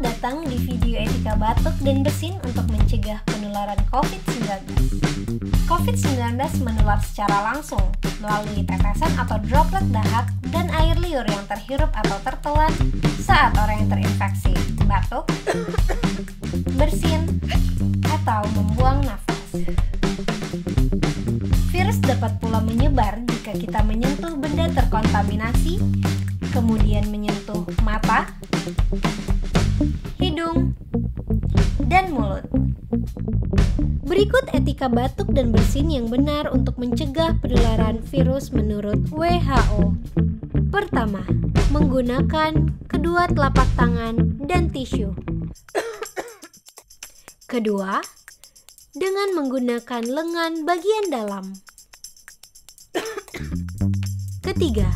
Selamat datang di video etika batuk dan bersin untuk mencegah penularan COVID-19. COVID-19 menular secara langsung melalui tetesan atau droplet dahak dan air liur yang terhirup atau tertelan saat orang yang terinfeksi batuk, bersin, atau membuang nafas. Virus dapat pula menyebar jika kita menyentuh benda terkontaminasi, kemudian menyentuh mata, hidung, dan mulut. Berikut etika batuk dan bersin yang benar untuk mencegah penularan virus menurut WHO. Pertama, menggunakan kedua telapak tangan dan tisu. Kedua, dengan menggunakan lengan bagian dalam. Ketiga,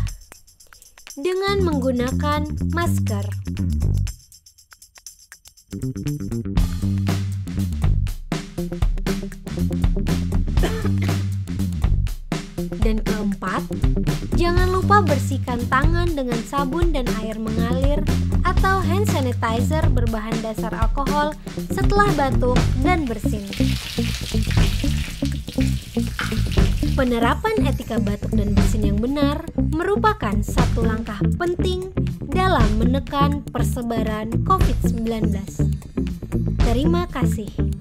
dengan menggunakan masker. Dan keempat, jangan lupa bersihkan tangan dengan sabun dan air mengalir atau hand sanitizer berbahan dasar alkohol setelah batuk dan bersin. Penerapan etika batuk dan bersin yang benar merupakan satu langkah penting dalam menekan persebaran COVID-19. Terima kasih.